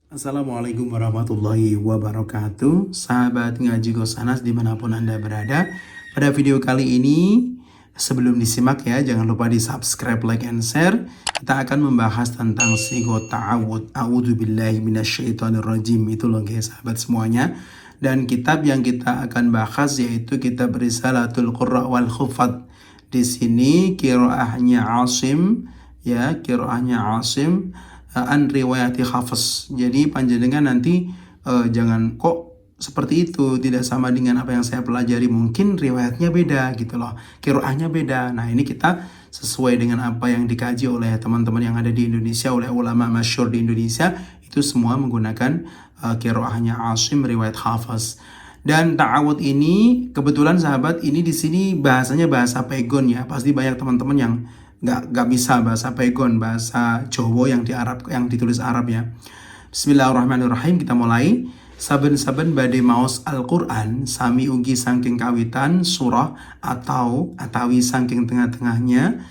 Assalamualaikum warahmatullahi wabarakatuh. Sahabat ngaji Gosanas dimanapun Anda berada. Pada video kali ini, sebelum disimak ya, jangan lupa di subscribe, like, and share. Kita akan membahas tentang sigo ta'awud. A'udzubillahi minasyaitonirrajim. Itu loh guys, sahabat semuanya. Dan kitab yang kita akan bahas yaitu kitab Risalatul Qurra wal Khufat. Di sini qiraahnya Asim, ya, qiraahnya Asim an riwayati Hafiz. Jadi panjenengan nanti jangan kok seperti itu, tidak sama dengan apa yang saya pelajari, mungkin riwayatnya beda gitu loh, qiraahnya beda. Nah, ini kita sesuai dengan apa yang dikaji oleh teman-teman yang ada di Indonesia, oleh ulama masyhur di Indonesia, itu semua menggunakan qiraahnya Asim riwayat Hafiz. Dan ta'awud ini kebetulan sahabat, ini di sini bahasanya bahasa Pegon ya. Pasti banyak teman-teman yang nggak bisa bahasa Pegon, bahasa Jawa yang ditulis Arab ya. Bismillahirrahmanirrahim, kita mulai. Saben-saben badhe maos Al-Qur'an sami ugi saking kawitan surah atau atawi saking tengah-tengahnya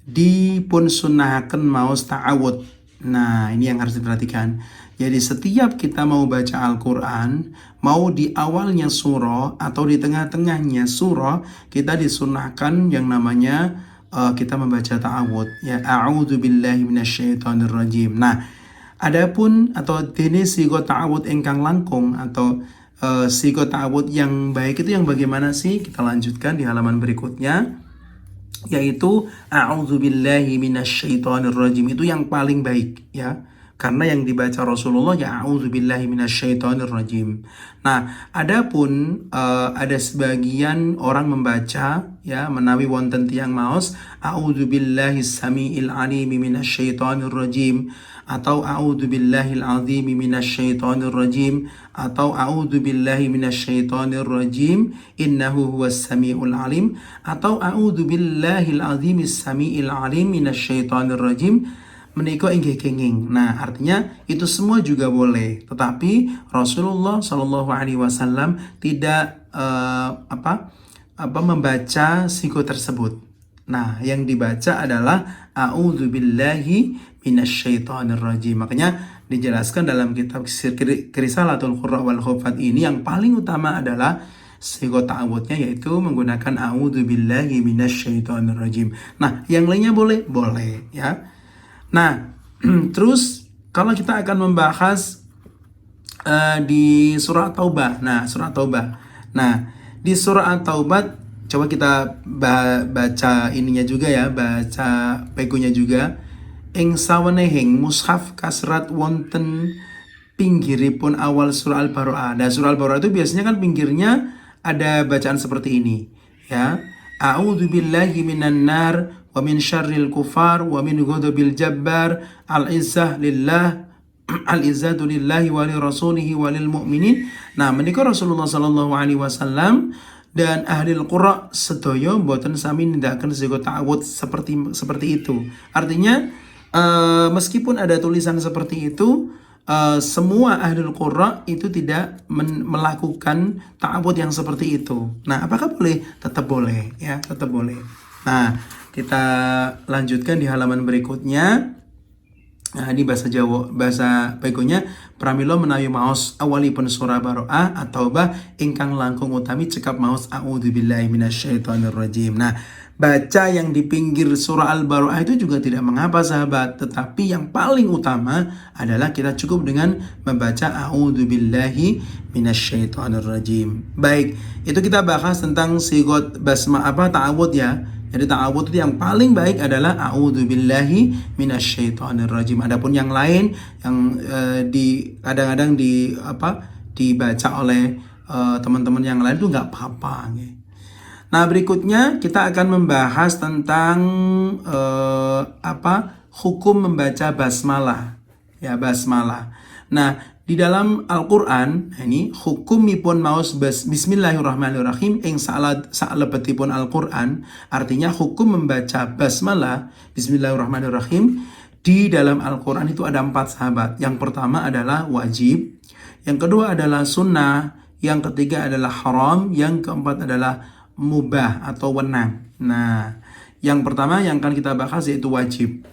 dipun sunahaken maos ta'awud. Nah, ini yang harus diperhatikan. Jadi setiap kita mau baca Al-Qur'an, mau di awalnya surah atau di tengah-tengahnya surah, kita disunahkan yang namanya kita membaca ta'awud ya, a'udzubillahi minasyaitonirrajim. Nah, adapun atau dene sigo ta'awud ingkang langkung atau sigo ta'awud yang baik itu yang bagaimana sih? Kita lanjutkan di halaman berikutnya, yaitu a'udzubillahi minasyaitonirrajim. Itu yang paling baik ya. Karena yang dibaca Rasulullah ya a'udzubillahi minasyaitonirrajim. Nah, adapun ada sebagian orang membaca ya menawi wonten tiyang maos a'udzubillahi samiil alimi minasyaitonirrajim atau a'udzubillahil azimi minasyaitonirrajim atau a'udzubillahi minasyaitonirrajim innahu huwas samiul alim atau a'udzubillahil azimis samiil alim minasyaitonirrajim menika inggih kenging. Nah, artinya itu semua juga boleh, tetapi Rasulullah Shallallahu Alaihi Wasallam tidak membaca sigo tersebut. Nah, yang dibaca adalah a'udzubillahi minasyaitonirrajim. Makanya dijelaskan dalam kitab Risalatul Qurra wal Khufat ini yang paling utama adalah sigo ta'awudnya, yaitu menggunakan a'udzubillahi minasyaitonirrajim. Nah, yang lainnya boleh ya. Nah, terus kalau kita akan membahas di surah Taubah. Nah, surah Taubah. Nah, di surah Taubah coba kita baca ininya juga ya, baca pegunya juga. Ing sawenehing mushaf kasrat wonten pinggiripun awal surah Al-Baqarah. Nah, surah Al-Baqarah itu biasanya kan pinggirnya ada bacaan seperti ini ya. A'udzubillahi minan nar wa min syarril kufar wa min ghadabil jabbar al-izzah lillah al-izzatu lillahi wa li rasulihi wa lil mu'minin. Nah, menika Rasulullah sallallahu alaihi wasallam dan ahli al-qura sedaya mboten sami nindakaken sigo ta'awud seperti itu. Artinya meskipun ada tulisan seperti itu, semua ahli al-qura itu tidak melakukan ta'awud yang seperti itu. Nah, apakah boleh? Tetap boleh ya, tetap boleh. Nah, kita lanjutkan di halaman berikutnya. Nah, ini bahasa Jawa, bahasa pegonya pramila menawi maos awalipun surah Baroah atau ingkang langkung utami cekap maos a'udzubillahi minasyaitonirrajim. Nah, baca yang di pinggir surah Al-Baroah itu juga tidak mengapa sahabat, tetapi yang paling utama adalah kita cukup dengan membaca a'udzubillahi minasyaitonirrajim. Baik, itu kita bahas tentang sigot ta'awud ya. Jadi ta'awud itu yang paling baik adalah a'udzubillahi minasyaitonirrajim. Adapun yang lain yang kadang-kadang dibaca oleh teman-teman yang lain itu nggak apa-apa. Nah, berikutnya kita akan membahas tentang hukum membaca basmalah ya, basmalah. Nah, di dalam Al-Qur'an ini hukumipun maos bismillahirrahmanirrahim ing salebetipun Al-Qur'an, artinya hukum membaca basmalah bismillahirrahmanirrahim di dalam Al-Qur'an itu ada 4 sahabat. Yang pertama adalah wajib, yang kedua adalah sunnah, yang ketiga adalah haram, yang keempat adalah mubah atau wenang. Nah, yang pertama yang akan kita bahas yaitu wajib.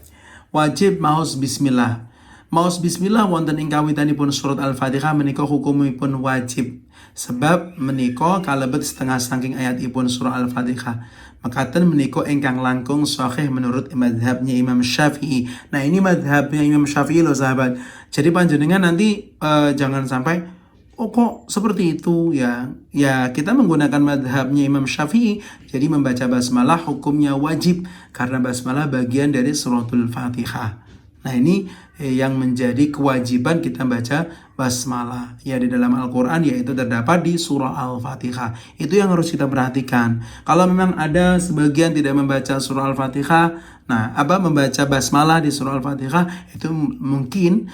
Wajib maos bismillah. Maos bismillah wonten ing kawitanipun surat Al-Fatihah menika hukumipun wajib. Sebab menika kalebet setengah saking ayatipun surah Al-Fatihah. Makaten menika ingkang langkung sahih menurut madhabnya Imam Syafi'i. Nah, ini madhabnya Imam Syafi'i loh sahabat. Jadi panjenengan nanti jangan sampai oh kok seperti itu ya. Ya, kita menggunakan madhabnya Imam Syafi'i. Jadi membaca basmalah hukumnya wajib karena basmalah bagian dari suratul Fatihah. Nah, ini yang menjadi kewajiban kita baca basmalah ya di dalam Al-Quran, yaitu terdapat di surah Al-Fatihah. Itu yang harus kita perhatikan. Kalau memang ada sebagian tidak membaca surah Al-Fatihah, nah membaca basmalah di surah Al-Fatihah, itu mungkin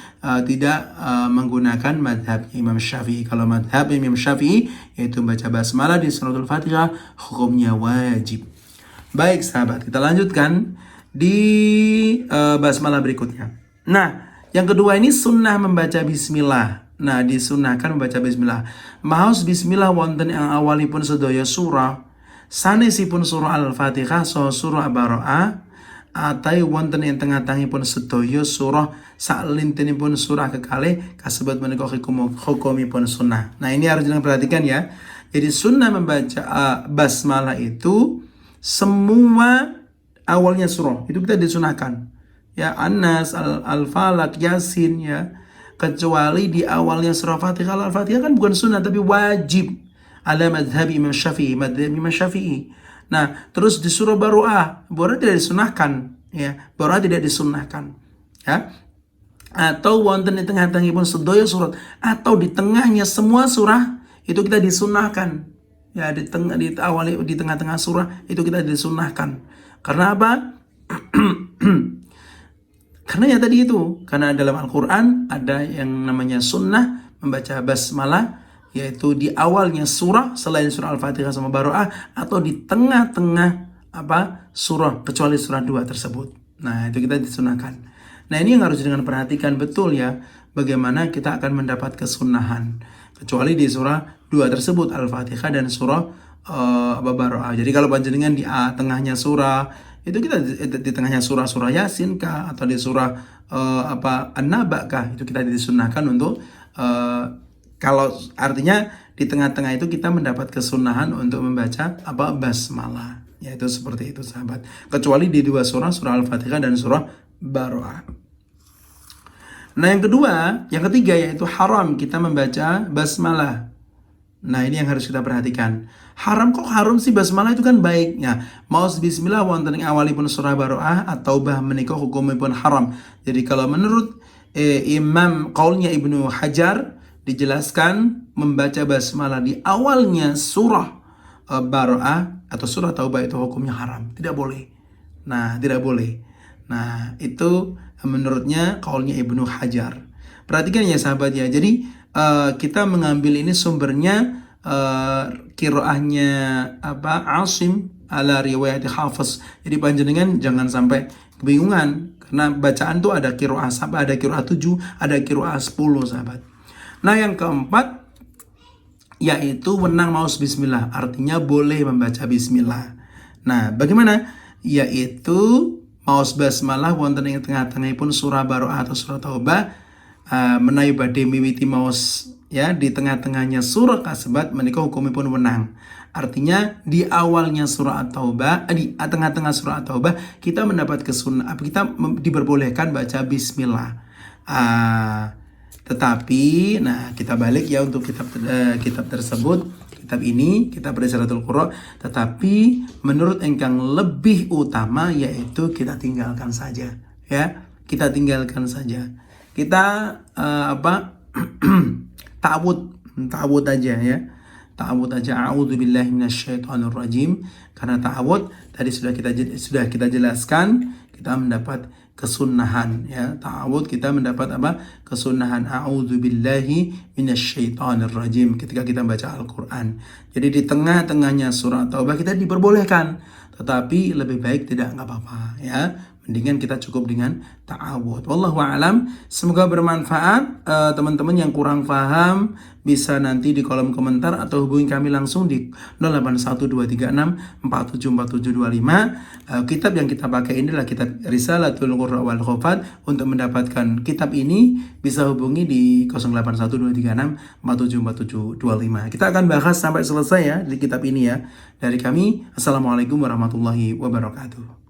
tidak menggunakan madhab Imam Syafi'i. Kalau madhab Imam Syafi'i yaitu baca basmalah di surah Al-Fatihah hukumnya wajib. Baik sahabat, kita lanjutkan di basmalah berikutnya. Nah, yang kedua ini sunnah membaca bismillah. Nah, disunahkan membaca bismillah. Maos bismillah wonten yang awalipun sedaya surah. Sanesipun surah Al-Fatihah so surah Bara'ah. Atai wonten yang tengah-tengahipun sedaya surah salintinipun surah kekalih kasebat menika hukumipun sunnah. Nah, ini harus diperhatikan ya. Jadi sunnah membaca basmalah itu semua awalnya surah itu kita disunahkan ya, An-Nas, Al-Falaq, Yasin ya, kecuali di awalnya surah Fatihah. Al-Fatihah kan bukan sunnah tapi wajib ala madhab Imam Syafi'i, madhab Imam Syafi'i. Nah, terus di surah Bara'ah tidak disunahkan ya, Bara'ah tidak disunahkan ya. Atau wonten di tengah-tengahipun sedaya surat atau di tengahnya semua surah itu kita disunahkan ya, di tengah-tengah surah itu kita disunahkan. Karena apa? Karena ya tadi itu, karena dalam Al-Quran ada yang namanya sunnah membaca basmalah, yaitu di awalnya surah selain surah Al-Fatihah sama Bara'ah, atau di tengah-tengah surah kecuali surah 2 tersebut. Nah, itu kita disunahkan. Nah, ini yang harus dengan perhatikan betul ya, bagaimana kita akan mendapat kesunahan. Kecuali di surah 2 tersebut, Al-Fatihah dan surah Bara'ah. Jadi kalau panjenengan di tengahnya surah itu kita di tengahnya surah Yasin kah atau di surah An-Naba kah, itu kita disunahkan untuk kalau artinya di tengah-tengah itu kita mendapat kesunahan untuk membaca basmalah. Yaitu seperti itu sahabat. Kecuali di 2 surah Al-Fatihah dan surah Bara'ah. Nah, yang ketiga yaitu haram kita membaca basmalah. Nah, ini yang harus kita perhatikan. Haram kok haram sih, basmalah itu kan baiknya. Maos bismillah wonten ing awalipun surah Bara'ah atau menika hukumipun haram. Jadi kalau menurut Imam qaulnya Ibnu Hajar dijelaskan membaca basmalah di awalnya surah Bara'ah atau surah Taubah itu hukumnya haram, tidak boleh. Nah, tidak boleh. Nah, itu menurutnya qaulnya Ibnu Hajar. Perhatikan ya sahabat ya. Jadi kita mengambil ini sumbernya qiraahnya Asim ala riwayat Hafiz. Jadi panjenengan jangan sampai kebingungan karena bacaan tuh ada qiraah sampai ada qiraah 7, ada qiraah 10 sahabat. Nah, yang keempat yaitu wenang maos bismillah, artinya boleh membaca bismillah. Nah, bagaimana? Yaitu maos basmalah wonten ing tengah-tengahipun surah Bara'ah atau surah Taubah menawi badhe miwiti maos ya di tengah-tengahnya surah kasebat menika hukumipun wenang. Artinya di awalnya surah At-Taubah, di tengah-tengah surah At-Taubah kita mendapat kita diperbolehkan baca bismillah. Tetapi nah kita balik ya untuk kitab tersebut, kitab ini, kitab Risalatul Qurra, tetapi menurut engkang lebih utama yaitu kita tinggalkan saja ya. Kita tinggalkan saja. Kita ta'awud aja ya. Ta'awud aja, a'udzubillahi minasyaitonir rajim. Karena ta'awud tadi sudah kita jelaskan, kita mendapat kesunahan ya. Ta'awud kita mendapat kesunahan, a'udzubillahi minasyaitonir rajim ketika kita baca Al-Qur'an. Jadi di tengah-tengahnya surah Taubah kita diperbolehkan, tetapi lebih baik tidak, nggak apa-apa ya. mendingan kita cukup dengan ta'awudz. Wallahu a'lam. Semoga bermanfaat. Teman-teman yang kurang paham bisa nanti di kolom komentar atau hubungi kami langsung di 081236474725. Kitab yang kita pakai ini adalah kitab Risalatul Qurra wal Khufat. Untuk mendapatkan kitab ini bisa hubungi di 081236474725. Kita akan bahas sampai selesai ya di kitab ini ya. Dari kami, Assalamualaikum warahmatullahi wabarakatuh.